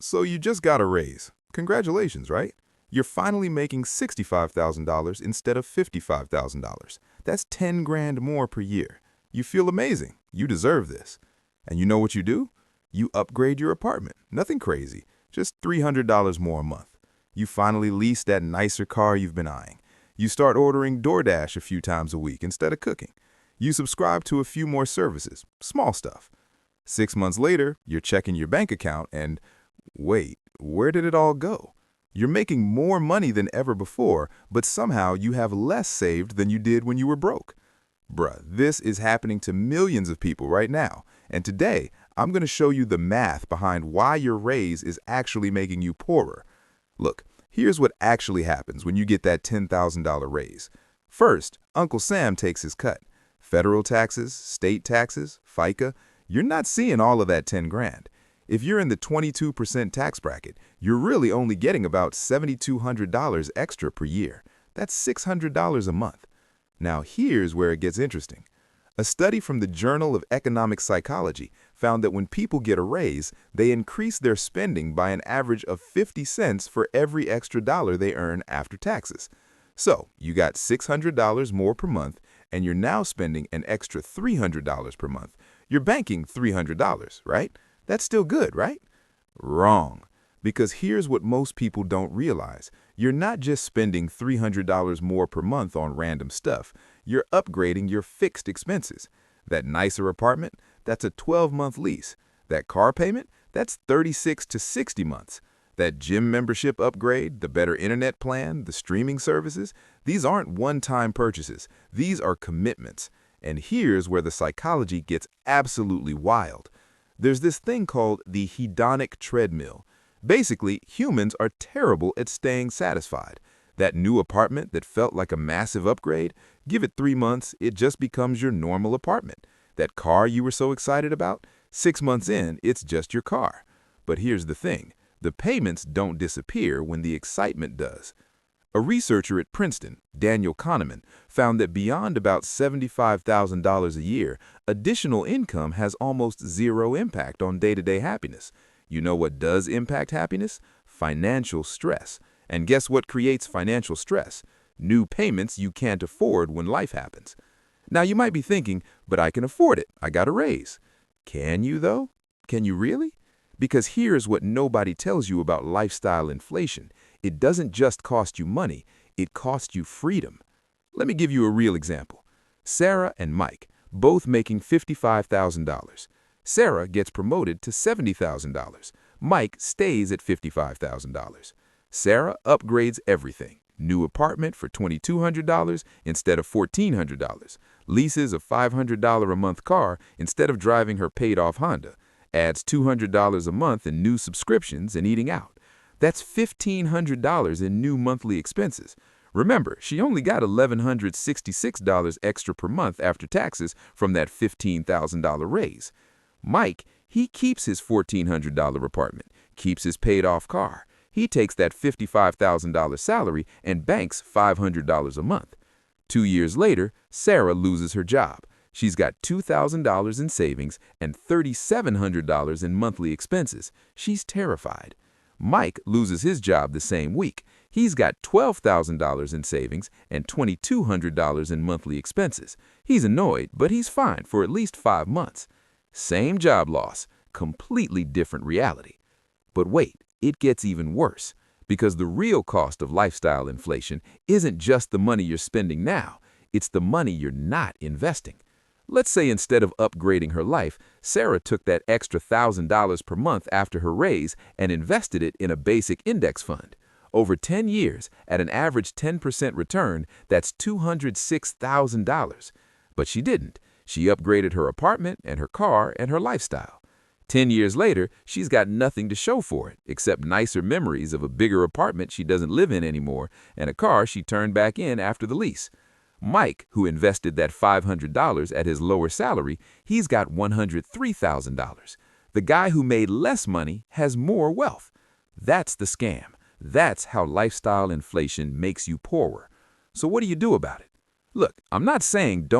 So you just got a raise. Congratulations, right? You're finally making $65,000 instead of $55,000. That's 10 grand more per year. You feel amazing. You deserve this. And you know what you do? You upgrade your apartment. Nothing crazy. Just $300 more a month. You finally lease that nicer car you've been eyeing. You start ordering DoorDash a few times a week instead of cooking. You subscribe to a few more services. Small stuff. 6 months later, you're checking your bank account and wait, where did it all go? You're making more money than ever before, but somehow you have less saved than you did when you were broke. Bruh, this is happening to millions of people right now. And today, I'm going to show you the math behind why your raise is actually making you poorer. Look, here's what actually happens when you get that $10,000 raise. First, Uncle Sam takes his cut. Federal taxes, state taxes, FICA, you're not seeing all of that 10 grand. If you're in the 22% tax bracket, you're really only getting about $7,200 extra per year. That's $600 a month. Now here's where it gets interesting. A study from the Journal of Economic Psychology found that when people get a raise, they increase their spending by an average of 50 cents for every extra dollar they earn after taxes. So you got $600 more per month, and you're now spending an extra $300 per month. You're banking $300, right? That's still good, right? Wrong. Because here's what most people don't realize. You're not just spending $300 more per month on random stuff. You're upgrading your fixed expenses. That nicer apartment, that's a 12-month lease. That car payment, that's 36 to 60 months. That gym membership upgrade, the better internet plan, the streaming services, these aren't one-time purchases. These are commitments. And here's where the psychology gets absolutely wild. There's this thing called the hedonic treadmill. Basically, humans are terrible at staying satisfied. That new apartment that felt like a massive upgrade, give it 3 months, it just becomes your normal apartment. That car you were so excited about, 6 months in, it's just your car. But here's the thing, the payments don't disappear when the excitement does. A researcher at Princeton, Daniel Kahneman, found that beyond about $75,000 a year, additional income has almost zero impact on day-to-day happiness. You know what does impact happiness? Financial stress. And guess what creates financial stress? New payments you can't afford when life happens. Now you might be thinking, but I can afford it. I got a raise. Can you though? Can you really? Because here's what nobody tells you about lifestyle inflation. It doesn't just cost you money, it costs you freedom. Let me give you a real example. Sarah and Mike, both making $55,000. Sarah gets promoted to $70,000. Mike stays at $55,000. Sarah upgrades everything. New apartment for $2,200 instead of $1,400. Leases a $500 a month car instead of driving her paid-off Honda. Adds $200 a month in new subscriptions and eating out. That's $1,500 in new monthly expenses. Remember, she only got $1,166 extra per month after taxes from that $15,000 raise. Mike, he keeps his $1,400 apartment, keeps his paid-off car. He takes that $55,000 salary and banks $500 a month. 2 years later, Sarah loses her job. She's got $2,000 in savings and $3,700 in monthly expenses. She's terrified. Mike loses his job the same week. He's got $12,000 in savings and $2,200 in monthly expenses. He's annoyed, but he's fine for at least 5 months. Same job loss, completely different reality. But wait, it gets even worse, because the real cost of lifestyle inflation isn't just the money you're spending now, it's the money you're not investing. Let's say instead of upgrading her life, Sarah took that extra $1,000 per month after her raise and invested it in a basic index fund. Over 10 years, at an average 10% return, that's $206,000. But she didn't. She upgraded her apartment and her car and her lifestyle. 10 years later, she's got nothing to show for it, except nicer memories of a bigger apartment she doesn't live in anymore and a car she turned back in after the lease. Mike, who invested that $500 at his lower salary, he's got $103,000. The guy who made less money has more wealth. That's the scam. That's how lifestyle inflation makes you poorer. So what do you do about it? Look, I'm not saying don't